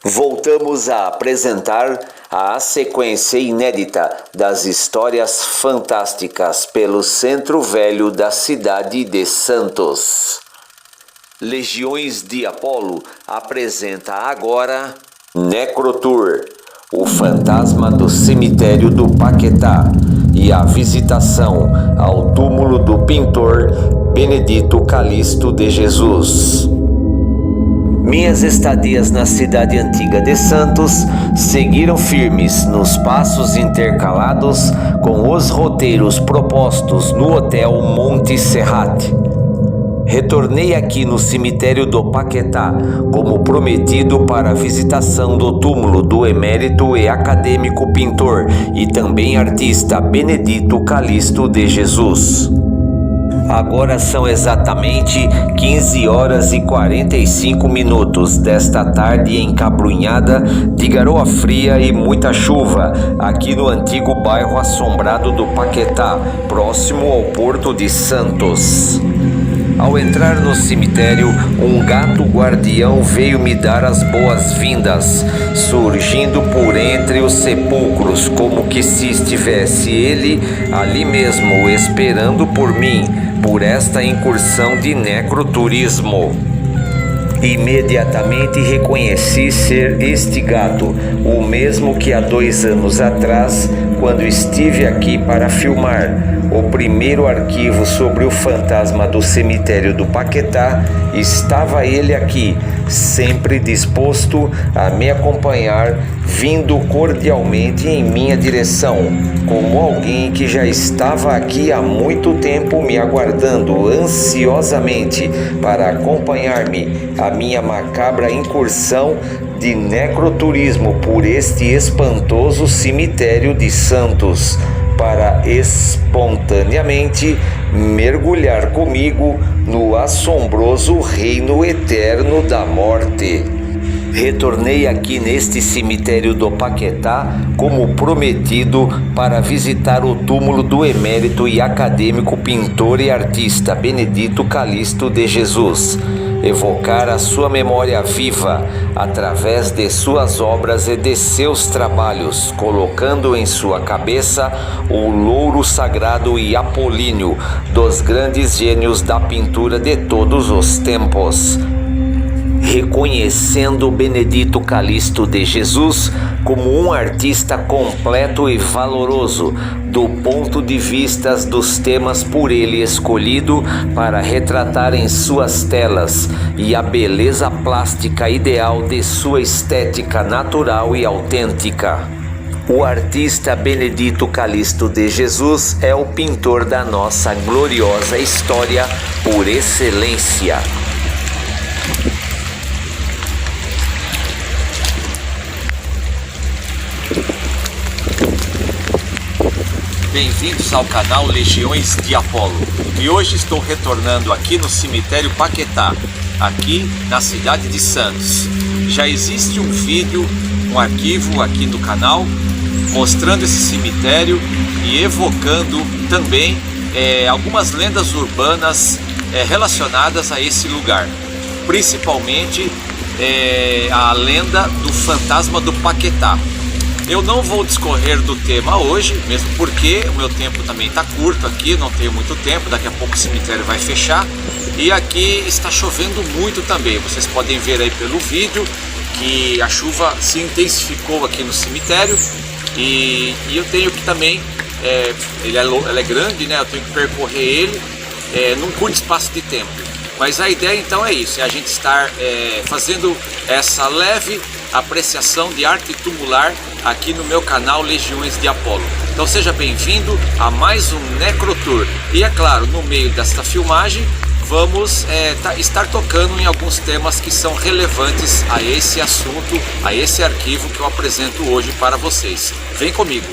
Voltamos a apresentar a sequência inédita das histórias fantásticas pelo Centro Velho da cidade de Santos. Legiões de Apolo apresenta agora Necrotour, o fantasma do cemitério do Paquetá e a visitação ao túmulo do pintor Benedito Calixto de Jesus. Minhas estadias na cidade antiga de Santos seguiram firmes nos passos intercalados com os roteiros propostos no Hotel Monte Serrat. Retornei aqui no cemitério do Paquetá, como prometido, para a visitação do túmulo do emérito e acadêmico pintor e também artista Benedito Calixto de Jesus. Agora são exatamente 15 horas e 45 minutos desta tarde encabrunhada de garoa fria e muita chuva, aqui no antigo bairro assombrado do Paquetá, próximo ao Porto de Santos. Ao entrar no cemitério, um gato guardião veio me dar as boas-vindas, surgindo por entre os sepulcros, como que se estivesse ele ali mesmo esperando por mim, por esta incursão de necroturismo. Imediatamente reconheci ser este gato, o mesmo que há 2 anos atrás, quando estive aqui para filmar o primeiro arquivo sobre o fantasma do cemitério do Paquetá. Estava ele aqui, sempre disposto a me acompanhar, vindo cordialmente em minha direção, como alguém que já estava aqui há muito tempo me aguardando ansiosamente para acompanhar-me a minha macabra incursão de necroturismo por este espantoso cemitério de Santos, para espontaneamente mergulhar comigo no assombroso reino eterno da morte. Retornei aqui neste cemitério do Paquetá, como prometido, para visitar o túmulo do emérito e acadêmico pintor e artista Benedito Calixto de Jesus, evocar a sua memória viva através de suas obras e de seus trabalhos, colocando em sua cabeça o louro sagrado e apolíneo dos grandes gênios da pintura de todos os tempos. Reconhecendo Benedito Calixto de Jesus como um artista completo e valoroso do ponto de vista dos temas por ele escolhido para retratar em suas telas e a beleza plástica ideal de sua estética natural e autêntica. O artista Benedito Calixto de Jesus é o pintor da nossa gloriosa história por excelência. Bem-vindos ao canal Legiões de Apolo. E hoje estou retornando aqui no cemitério Paquetá, aqui na cidade de Santos. Já existe um vídeo, um arquivo aqui no canal mostrando esse cemitério e evocando também algumas lendas urbanas relacionadas a esse lugar, principalmente a lenda do fantasma do Paquetá. Eu não vou discorrer do tema hoje, mesmo porque o meu tempo também está curto aqui, não tenho muito tempo, daqui a pouco o cemitério vai fechar. E aqui está chovendo muito também, vocês podem ver aí pelo vídeo que a chuva se intensificou aqui no cemitério. E eu tenho que também, ela é grande, né? Eu tenho que percorrer ele num curto espaço de tempo. Mas a ideia então é isso, é a gente estar fazendo essa leve apreciação de arte tumular aqui no meu canal Legiões de Apolo. Então seja bem-vindo a mais um Necrotour. E é claro, no meio desta filmagem vamos estar tocando em alguns temas que são relevantes a esse assunto, a esse arquivo que eu apresento hoje para vocês. Vem comigo!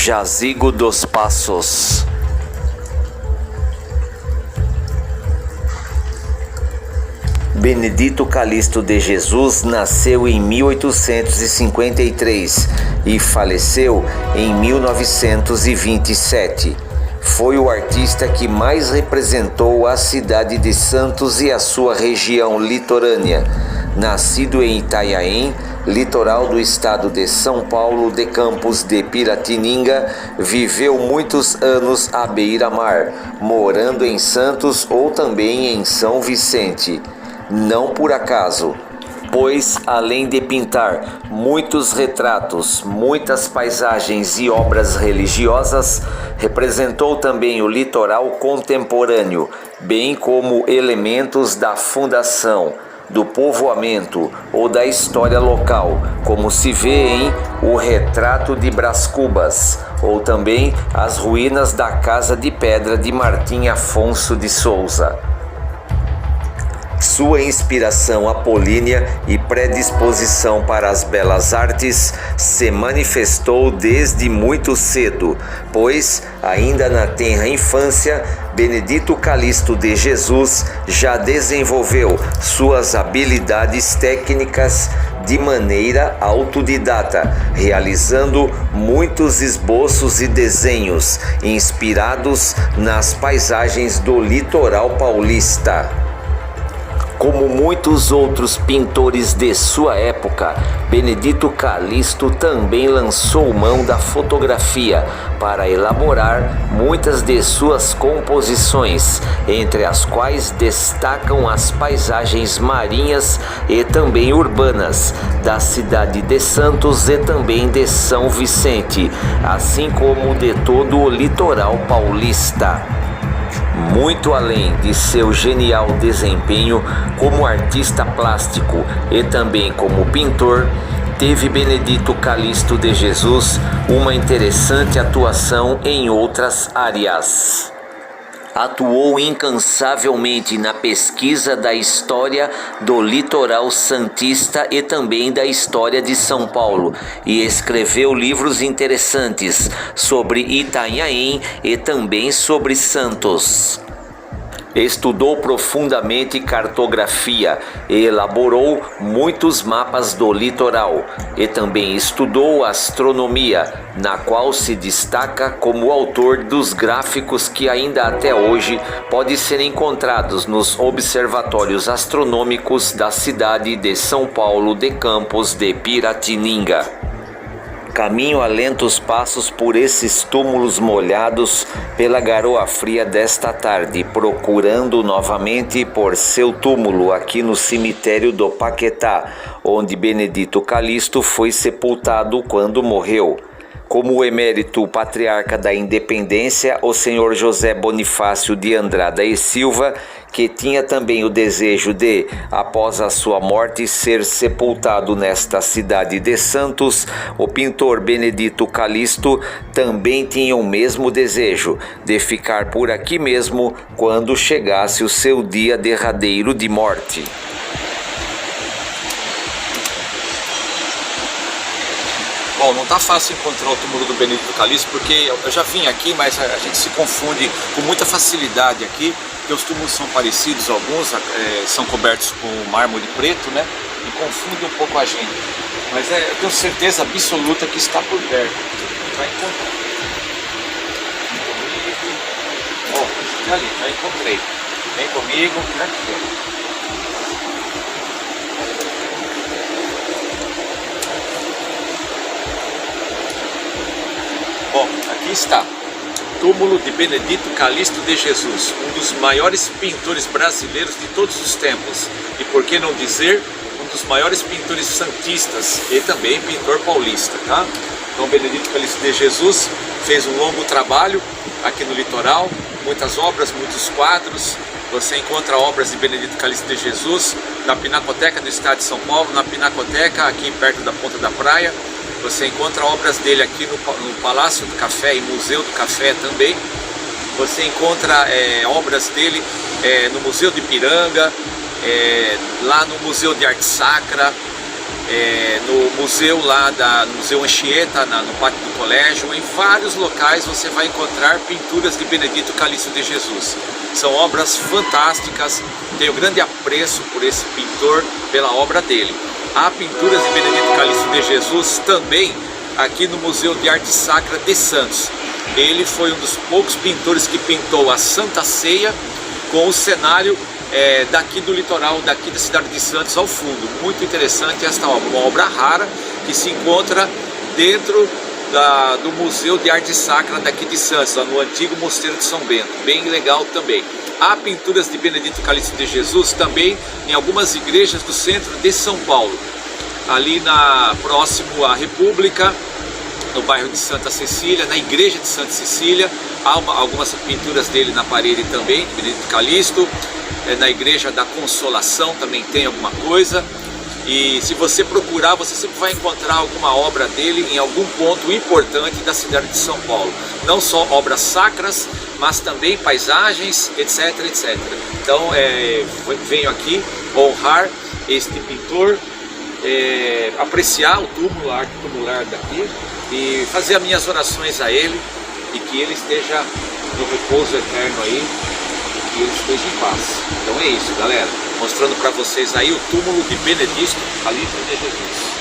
Jazigo dos Passos. Benedito Calixto de Jesus nasceu em 1853 e faleceu em 1927. Foi o artista que mais representou a cidade de Santos e a sua região litorânea. Nascido em Itanhaém, litoral do estado de São Paulo, de Campos de Piratininga, viveu muitos anos à beira-mar, morando em Santos ou também em São Vicente. Não por acaso, pois além de pintar muitos retratos, muitas paisagens e obras religiosas, representou também o litoral contemporâneo, bem como elementos da fundação, do povoamento ou da história local, como se vê em O Retrato de Brás Cubas, ou também as ruínas da Casa de Pedra de Martim Afonso de Souza. Sua inspiração apolínea e predisposição para as belas artes se manifestou desde muito cedo, pois, ainda na tenra infância, Benedito Calixto de Jesus já desenvolveu suas habilidades técnicas de maneira autodidata, realizando muitos esboços e desenhos inspirados nas paisagens do litoral paulista. Como muitos outros pintores de sua época, Benedito Calixto também lançou mão da fotografia para elaborar muitas de suas composições, entre as quais destacam as paisagens marinhas e também urbanas da cidade de Santos e também de São Vicente, assim como de todo o litoral paulista. Muito além de seu genial desempenho como artista plástico e também como pintor, teve Benedito Calixto de Jesus uma interessante atuação em outras áreas. Atuou incansavelmente na pesquisa da história do litoral santista e também da história de São Paulo, e escreveu livros interessantes sobre Itanhaém e também sobre Santos. Estudou profundamente cartografia e elaborou muitos mapas do litoral, e também estudou astronomia, na qual se destaca como autor dos gráficos que ainda até hoje podem ser encontrados nos observatórios astronômicos da cidade de São Paulo de Campos de Piratininga. Caminho a lentos passos por esses túmulos molhados pela garoa fria desta tarde, procurando novamente por seu túmulo aqui no cemitério do Paquetá, onde Benedito Calixto foi sepultado quando morreu. Como o emérito patriarca da Independência, o senhor José Bonifácio de Andrada e Silva, que tinha também o desejo de, após a sua morte, ser sepultado nesta cidade de Santos, o pintor Benedito Calixto também tinha o mesmo desejo, de ficar por aqui mesmo quando chegasse o seu dia derradeiro de morte. Bom, não está fácil encontrar o túmulo do Benedito Calixto, porque eu já vim aqui, mas a gente se confunde com muita facilidade aqui, porque os túmulos são parecidos, alguns são cobertos com mármore preto, né? E confunde um pouco a gente. Mas eu tenho certeza absoluta que está por perto. Vai encontrar. Ó, ali, já encontrei. Vem comigo, aqui. Bom, aqui está, túmulo de Benedito Calixto de Jesus, um dos maiores pintores brasileiros de todos os tempos, e por que não dizer, um dos maiores pintores santistas e também pintor paulista, tá? Então Benedito Calixto de Jesus fez um longo trabalho aqui no litoral, muitas obras, muitos quadros. Você encontra obras de Benedito Calixto de Jesus na Pinacoteca do Estado de São Paulo, na Pinacoteca aqui perto da Ponta da Praia. Você encontra obras dele aqui no Palácio do Café e Museu do Café também. Você encontra obras dele no Museu de Ipiranga, lá no Museu de Arte Sacra, no museu lá, no Museu Anchieta, no pátio do colégio. Em vários locais você vai encontrar pinturas de Benedito Calixto de Jesus. São obras fantásticas, tenho grande apreço por esse pintor, pela obra dele. Há pinturas de Benedito Calixto de Jesus também aqui no Museu de Arte Sacra de Santos. Ele foi um dos poucos pintores que pintou a Santa Ceia com o cenário daqui do litoral, daqui da cidade de Santos ao fundo. Muito interessante esta obra, uma obra rara que se encontra dentro do Museu de Arte Sacra daqui de Santos, lá no antigo Mosteiro de São Bento, bem legal também. Há pinturas de Benedito Calixto de Jesus também em algumas igrejas do centro de São Paulo, ali próximo à República, no bairro de Santa Cecília, na igreja de Santa Cecília. Há algumas pinturas dele na parede também, de Benedito Calixto. Na igreja da Consolação também tem alguma coisa. E se você procurar, você sempre vai encontrar alguma obra dele em algum ponto importante da cidade de São Paulo. Não só obras sacras, mas também paisagens, etc, etc. Então venho aqui honrar este pintor, apreciar o túmulo, a arte tumular daqui, e fazer as minhas orações a ele, e que ele esteja no repouso eterno aí, e que ele esteja em paz. Então é isso, galera, mostrando para vocês aí o túmulo de Benedito Calixto de Jesus.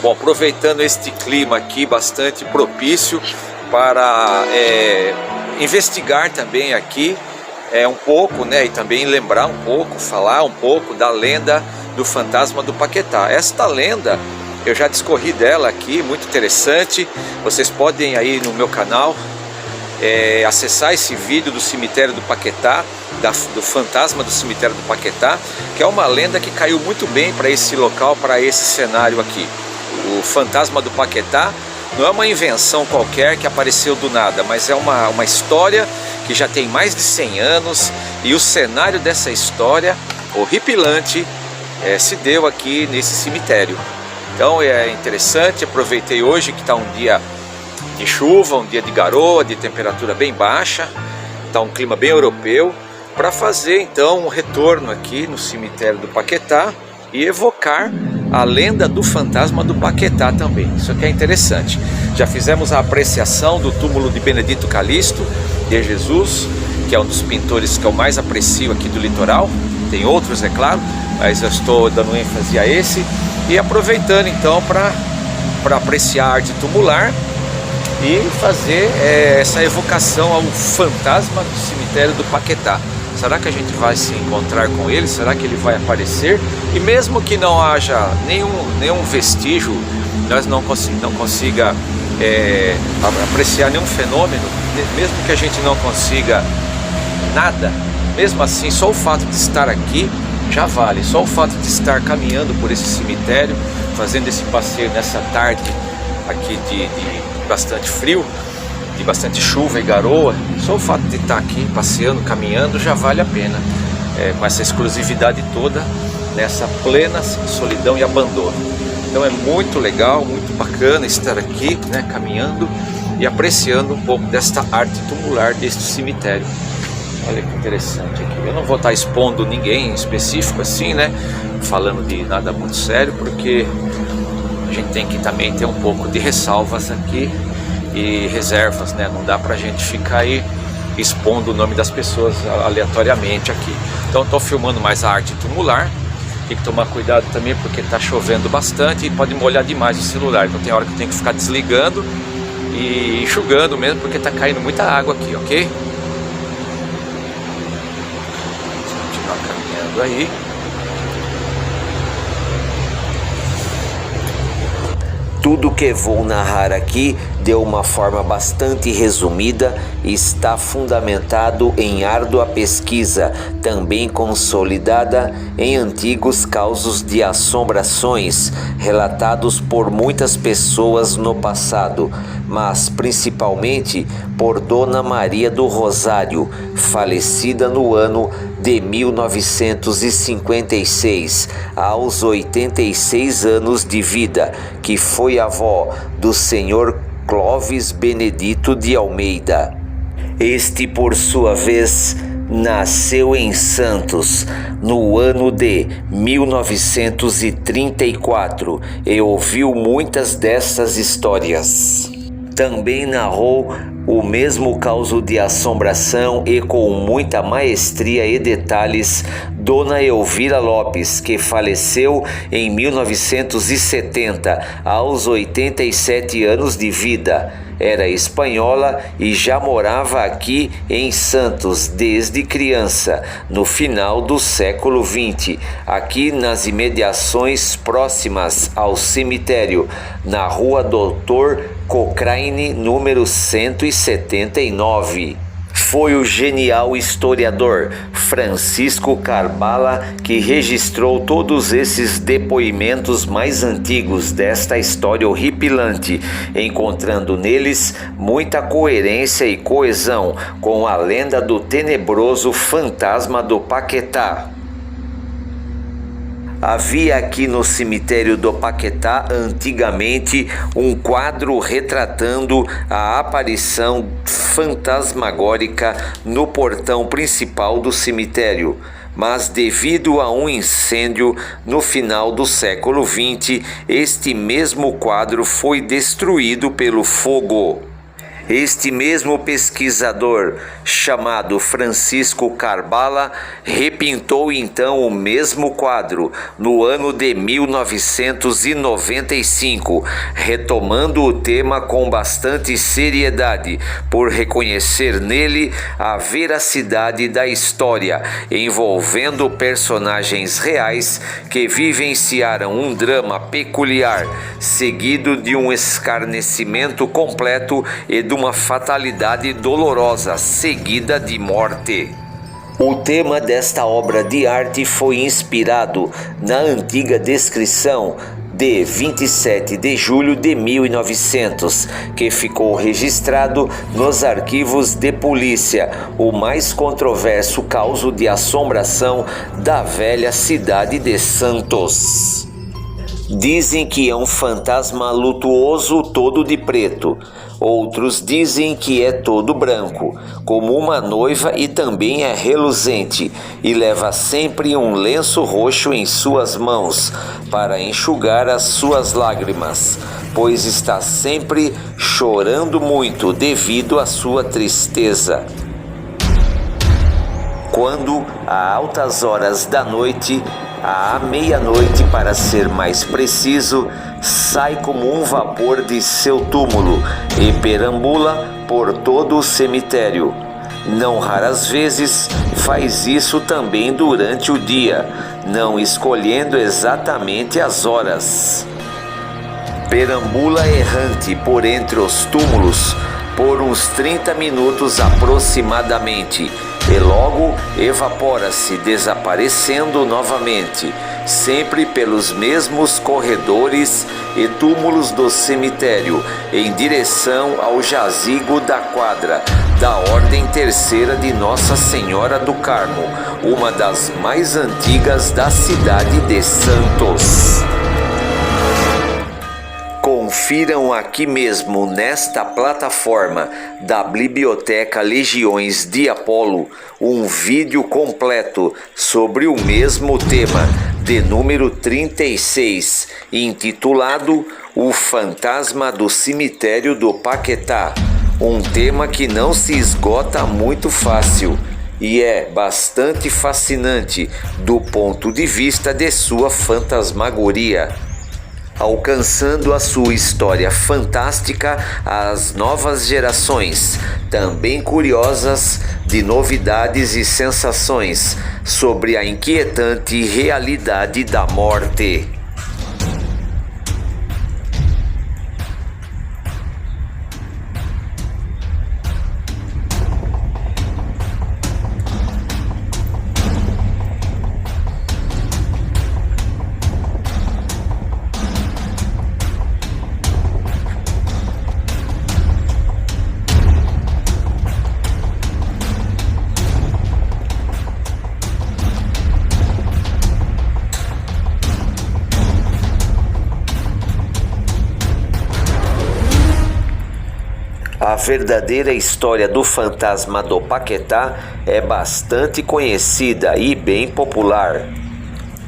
Bom, aproveitando este clima aqui bastante propício para investigar também aqui um pouco, né, e também lembrar um pouco, falar um pouco da lenda do fantasma do Paquetá. Esta lenda, eu já discorri dela aqui, muito interessante. Vocês podem aí no meu canal acessar esse vídeo do cemitério do Paquetá, do fantasma do cemitério do Paquetá, que é uma lenda que caiu muito bem para esse local, para esse cenário aqui. O fantasma do Paquetá não é uma invenção qualquer que apareceu do nada, mas é uma história que já tem mais de 100 anos, e o cenário dessa história horripilante se deu aqui nesse cemitério. Então é interessante, aproveitei hoje que está um dia de chuva, um dia de garoa, de temperatura bem baixa, está um clima bem europeu, para fazer então um retorno aqui no cemitério do Paquetá e evocar a lenda do fantasma do Paquetá também. Isso aqui é interessante. Já fizemos a apreciação do túmulo de Benedito Calixto de Jesus, que é um dos pintores que eu mais aprecio aqui do litoral. Tem outros, é claro, mas eu estou dando ênfase a esse. e aproveitando então para apreciar a arte tumular e fazer essa evocação ao fantasma do cemitério do Paquetá. Será que a gente vai se encontrar com ele? Será que ele vai aparecer? E mesmo que não haja nenhum vestígio, nós não consiga apreciar nenhum fenômeno, mesmo que a gente não consiga nada, mesmo assim, só o fato de estar aqui já vale. Só o fato de estar caminhando por esse cemitério, fazendo esse passeio nessa tarde aqui de bastante frio, de bastante chuva e garoa, só o fato de estar aqui passeando, caminhando, já vale a pena, com essa exclusividade toda, nessa plena solidão e abandono. Então é muito legal, muito bacana estar aqui, né, caminhando e apreciando um pouco desta arte tumular deste cemitério. Olha que interessante aqui. Eu não vou estar expondo ninguém em específico assim, né, falando de nada muito sério, porque a gente tem que também ter um pouco de ressalvas aqui e reservas, né? Não dá pra gente ficar aí expondo o nome das pessoas aleatoriamente aqui. Então estou filmando mais a arte tumular. Tem que tomar cuidado também porque está chovendo bastante e pode molhar demais o celular. Então tem hora que eu tenho que ficar desligando e enxugando mesmo, porque está caindo muita água aqui, ok? Vamos continuar caminhando aí. Tudo que vou narrar aqui, de uma forma bastante resumida, está fundamentado em árdua pesquisa, também consolidada em antigos causos de assombrações, relatados por muitas pessoas no passado, mas principalmente por Dona Maria do Rosário, falecida no ano de 1956, aos 86 anos de vida, que foi avó do senhor Clóvis Benedito de Almeida. Este, por sua vez, nasceu em Santos no ano de 1934 e ouviu muitas dessas histórias. Também narrou o mesmo caso de assombração e com muita maestria e detalhes Dona Elvira Lopes, que faleceu em 1970 aos 87 anos de vida. Era espanhola e já morava aqui em Santos desde criança, no final do século XX, aqui nas imediações próximas ao cemitério, na rua Doutor Cochrane, número 179. Foi o genial historiador Francisco Carbala que registrou todos esses depoimentos mais antigos desta história horripilante, encontrando neles muita coerência e coesão com a lenda do tenebroso fantasma do Paquetá. Havia aqui no cemitério do Paquetá antigamente um quadro retratando a aparição fantasmagórica no portão principal do cemitério, mas devido a um incêndio no final do século XX, este mesmo quadro foi destruído pelo fogo. Este mesmo pesquisador, chamado Francisco Carbala, repintou então o mesmo quadro no ano de 1995, retomando o tema com bastante seriedade, por reconhecer nele a veracidade da história, envolvendo personagens reais que vivenciaram um drama peculiar, seguido de um escarnecimento completo e de uma fatalidade dolorosa, seguida de morte. O tema desta obra de arte foi inspirado na antiga descrição de 27 de julho de 1900, que ficou registrado nos arquivos de polícia, o mais controverso caso de assombração da velha cidade de Santos. Dizem que é um fantasma lutuoso todo de preto. Outros dizem que é todo branco, como uma noiva, e também é reluzente, e leva sempre um lenço roxo em suas mãos para enxugar as suas lágrimas, pois está sempre chorando muito devido à sua tristeza. Quando, a altas horas da noite, À meia-noite, para ser mais preciso, sai como um vapor de seu túmulo e perambula por todo o cemitério. Não raras vezes faz isso também durante o dia, não escolhendo exatamente as horas. Perambula errante por entre os túmulos por uns 30 minutos aproximadamente e logo evapora-se, desaparecendo novamente, sempre pelos mesmos corredores e túmulos do cemitério, em direção ao jazigo da quadra da Ordem Terceira de Nossa Senhora do Carmo, uma das mais antigas da cidade de Santos. Confiram aqui mesmo nesta plataforma da Biblioteca Legiões de Apolo um vídeo completo sobre o mesmo tema, de número 36, intitulado O Fantasma do Cemitério do Paquetá, um tema que não se esgota muito fácil e é bastante fascinante do ponto de vista de sua fantasmagoria, alcançando a sua história fantástica às novas gerações, também curiosas de novidades e sensações sobre a inquietante realidade da morte. A verdadeira história do fantasma do Paquetá é bastante conhecida e bem popular.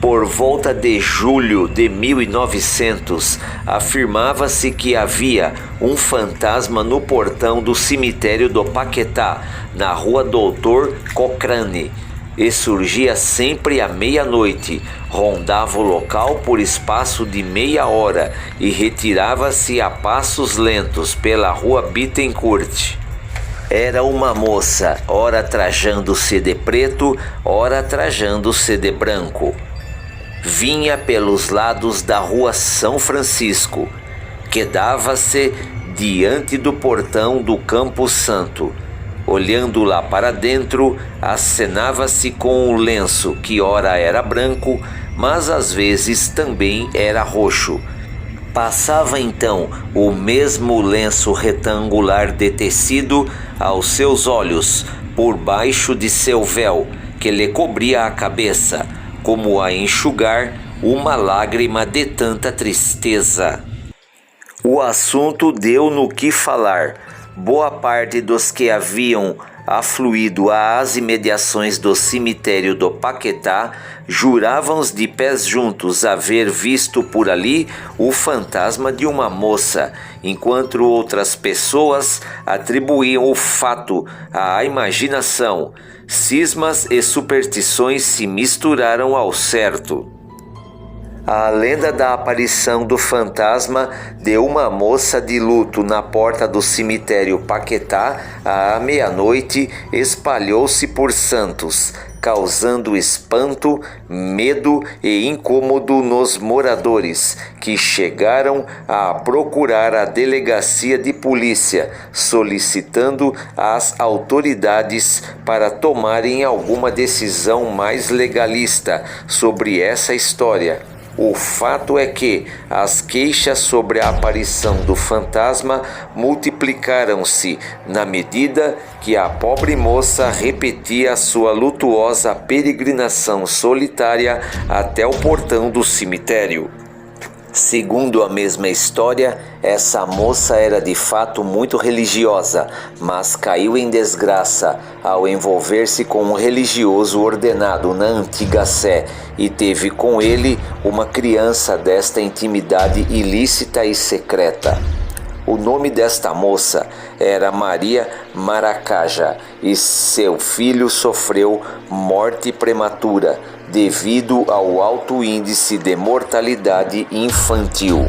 Por volta de julho de 1900, afirmava-se que havia um fantasma no portão do cemitério do Paquetá, na rua Doutor Cochrane, e surgia sempre à meia-noite, rondava o local por espaço de meia hora e retirava-se a passos lentos pela rua Bittencourt. Era uma moça, ora trajando-se de preto, ora trajando-se de branco. Vinha pelos lados da rua São Francisco, quedava-se diante do portão do Campo Santo. Olhando lá para dentro, acenava-se com o lenço, que ora era branco, mas às vezes também era roxo. Passava então o mesmo lenço retangular de tecido aos seus olhos, por baixo de seu véu, que lhe cobria a cabeça, como a enxugar uma lágrima de tanta tristeza. O assunto deu no que falar. Boa parte dos que haviam afluído às imediações do cemitério do Paquetá juravam de pés juntos haver visto por ali o fantasma de uma moça, enquanto outras pessoas atribuíam o fato à imaginação. Cismas e superstições se misturaram ao certo. A lenda da aparição do fantasma de uma moça de luto na porta do cemitério Paquetá à meia-noite espalhou-se por Santos, causando espanto, medo e incômodo nos moradores, que chegaram a procurar a delegacia de polícia, solicitando às autoridades para tomarem alguma decisão mais legalista sobre essa história. O fato é que as queixas sobre a aparição do fantasma multiplicaram-se na medida que a pobre moça repetia sua lutuosa peregrinação solitária até o portão do cemitério. Segundo a mesma história, essa moça era de fato muito religiosa, mas caiu em desgraça ao envolver-se com um religioso ordenado na Antiga Sé e teve com ele uma criança desta intimidade ilícita e secreta. O nome desta moça era Maria Maracaja e seu filho sofreu morte prematura, devido ao alto índice de mortalidade infantil.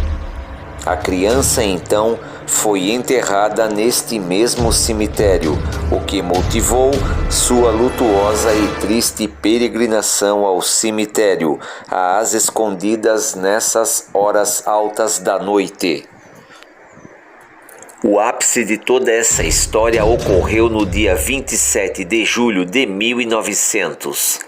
A criança então foi enterrada neste mesmo cemitério, o que motivou sua lutuosa e triste peregrinação ao cemitério, às escondidas nessas horas altas da noite. O ápice de toda essa história ocorreu no dia 27 de julho de 1900.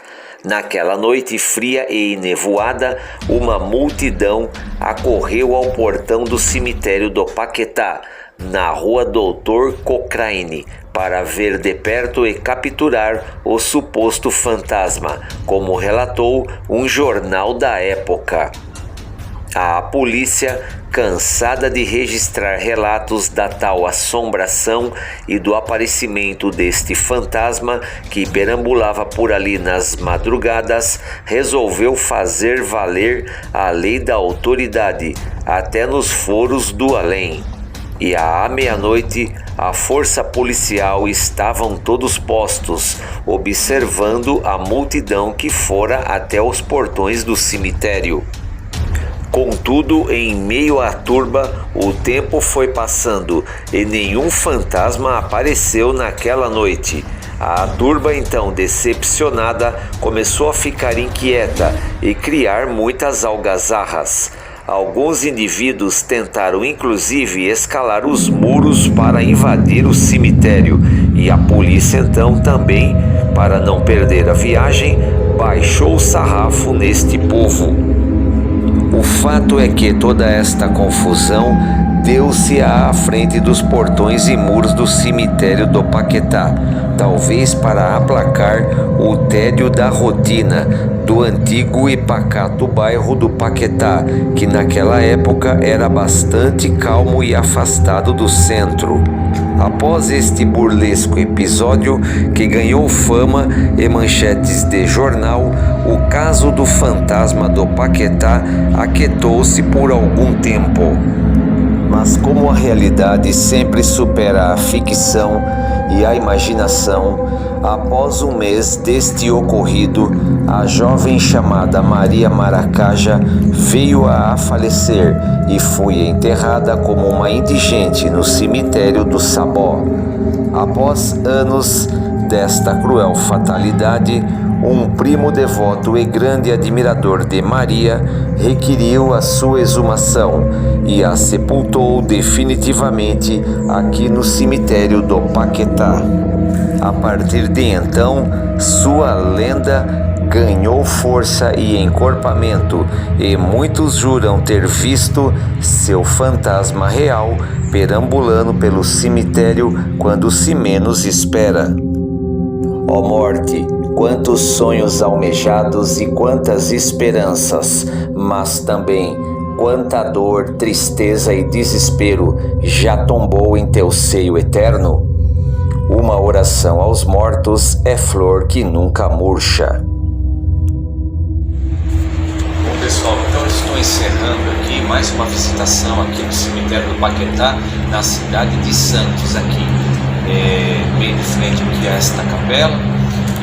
Naquela noite fria e nevoada, uma multidão acorreu ao portão do cemitério do Paquetá, na rua Doutor Cochrane, para ver de perto e capturar o suposto fantasma, como relatou um jornal da época. A polícia, cansada de registrar relatos da tal assombração e do aparecimento deste fantasma que perambulava por ali nas madrugadas, resolveu fazer valer a lei da autoridade, até nos foros do além. E à meia-noite, a força policial estavam todos postos, observando a multidão que fora até os portões do cemitério. Contudo, em meio à turba, o tempo foi passando e nenhum fantasma apareceu naquela noite. A turba, então, decepcionada, começou a ficar inquieta e criar muitas algazarras. Alguns indivíduos tentaram inclusive escalar os muros para invadir o cemitério, e a polícia então também, para não perder a viagem, baixou o sarrafo neste povo. O fato é que toda esta confusão deu-se à frente dos portões e muros do cemitério do Paquetá, talvez para aplacar o tédio da rotina do antigo e pacato bairro do Paquetá, que naquela época era bastante calmo e afastado do centro. Após este burlesco episódio, que ganhou fama e manchetes de jornal, o caso do fantasma do Paquetá aquietou-se por algum tempo. Mas como a realidade sempre supera a ficção e a imaginação, após um mês deste ocorrido, a jovem chamada Maria Maracaja veio a falecer e foi enterrada como uma indigente no cemitério do Sabó. Após anos desta cruel fatalidade, um primo devoto e grande admirador de Maria requeriu a sua exumação e a sepultou definitivamente aqui no cemitério do Paquetá. A partir de então, sua lenda ganhou força e encorpamento, e muitos juram ter visto seu fantasma real perambulando pelo cemitério quando se menos espera. Ó morte, quantos sonhos almejados e quantas esperanças, mas também quanta dor, tristeza e desespero já tombou em teu seio eterno? Uma oração aos mortos é flor que nunca murcha. Bom, pessoal, então eu estou encerrando aqui mais uma visitação aqui no cemitério do Paquetá, na cidade de Santos, aqui bem de frente aqui a esta capela,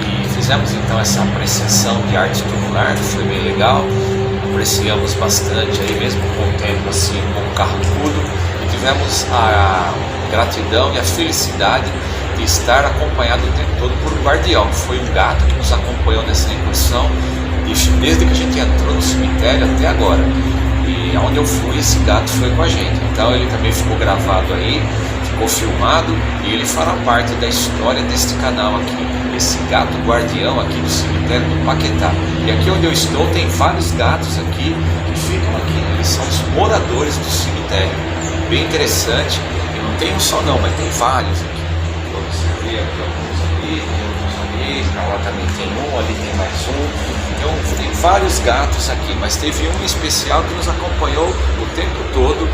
e fizemos então essa apreciação de arte tubular, que foi bem legal. Apreciamos bastante aí, mesmo com o tempo assim, um pouco carrancudo, e tivemos a gratidão e a felicidade de estar acompanhado o tempo todo por um guardião. Foi um gato que nos acompanhou nessa incursão, desde que a gente entrou no cemitério até agora. E onde eu fui, esse gato foi com a gente. Então ele também ficou gravado aí, ficou filmado, e ele fará parte da história deste canal aqui. Esse gato guardião aqui do cemitério do Paquetá. E aqui onde eu estou tem vários gatos aqui que ficam aqui, eles são os moradores do cemitério. Bem interessante, e não tem um só não, mas tem vários aqui. Você vê aqui alguns ali, lá também tem um, ali tem mais um. Então tem vários gatos aqui, mas teve um especial que nos acompanhou o tempo todo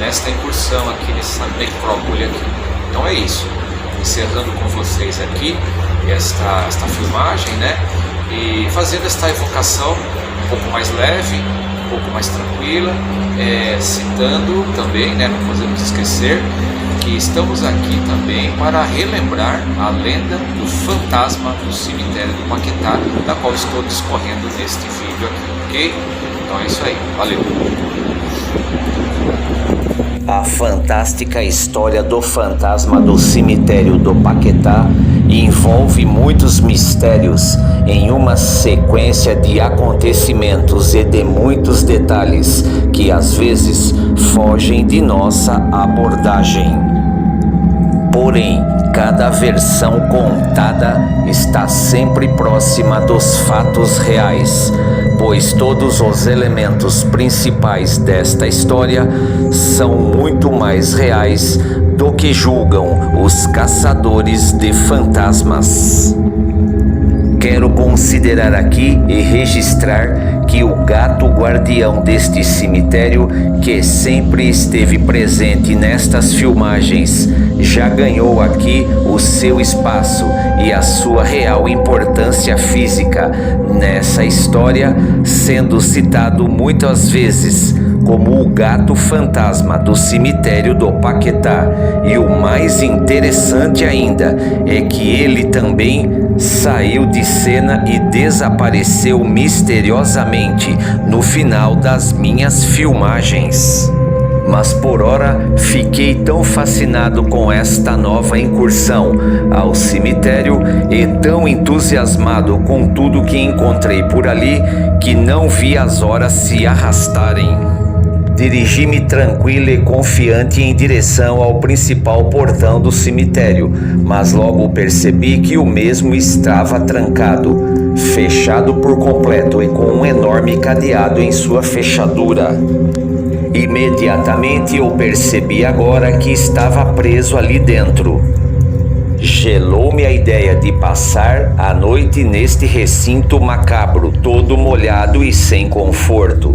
nesta incursão aqui, nessa necrópole aqui. Então é isso, encerrando com vocês aqui esta filmagem, né? E fazendo esta evocação um pouco mais leve, um pouco mais tranquila, citando também, né? Não podemos esquecer que estamos aqui também para relembrar a lenda do fantasma do cemitério do Paquetá, da qual estou discorrendo neste vídeo aqui, ok? Então é isso aí, valeu! A fantástica história do fantasma do cemitério do Paquetá envolve muitos mistérios em uma sequência de acontecimentos e de muitos detalhes que às vezes fogem de nossa abordagem. Porém, cada versão contada está sempre próxima dos fatos reais, pois todos os elementos principais desta história são muito mais reais do que julgam os caçadores de fantasmas. Quero considerar aqui e registrar que o gato guardião deste cemitério, que sempre esteve presente nestas filmagens, já ganhou aqui o seu espaço e a sua real importância física nessa história, sendo citado muitas vezes como o gato fantasma do cemitério do Paquetá. E o mais interessante ainda é que ele também saiu de cena e desapareceu misteriosamente no final das minhas filmagens. Mas por ora fiquei tão fascinado com esta nova incursão ao cemitério e tão entusiasmado com tudo que encontrei por ali que não vi as horas se arrastarem. Dirigi-me tranquilo e confiante em direção ao principal portão do cemitério, mas logo percebi que o mesmo estava trancado, fechado por completo e com um enorme cadeado em sua fechadura. Imediatamente eu percebi agora que estava preso ali dentro. Gelou-me a ideia de passar a noite neste recinto macabro, todo molhado e sem conforto.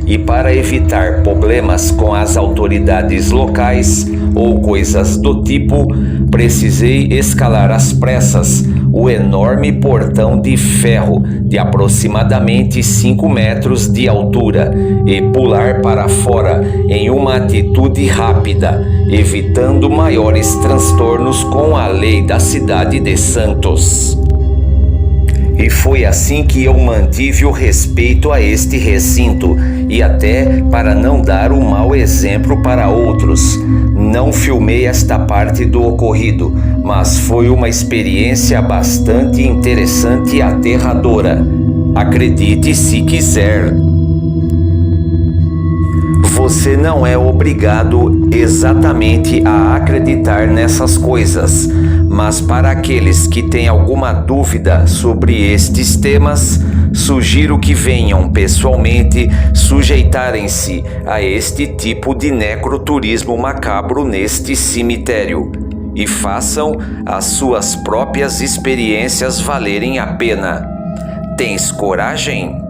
E para evitar problemas com as autoridades locais ou coisas do tipo, precisei escalar às pressas o enorme portão de ferro de aproximadamente 5 metros de altura e pular para fora em uma atitude rápida, evitando maiores transtornos com a lei da cidade de Santos. E foi assim que eu mantive o respeito a este recinto, e até para não dar um mau exemplo para outros, não filmei esta parte do ocorrido, mas foi uma experiência bastante interessante e aterradora. Acredite se quiser. Você não é obrigado exatamente a acreditar nessas coisas, mas para aqueles que têm alguma dúvida sobre estes temas, sugiro que venham pessoalmente sujeitarem-se a este tipo de necroturismo macabro neste cemitério e façam as suas próprias experiências valerem a pena. Tens coragem?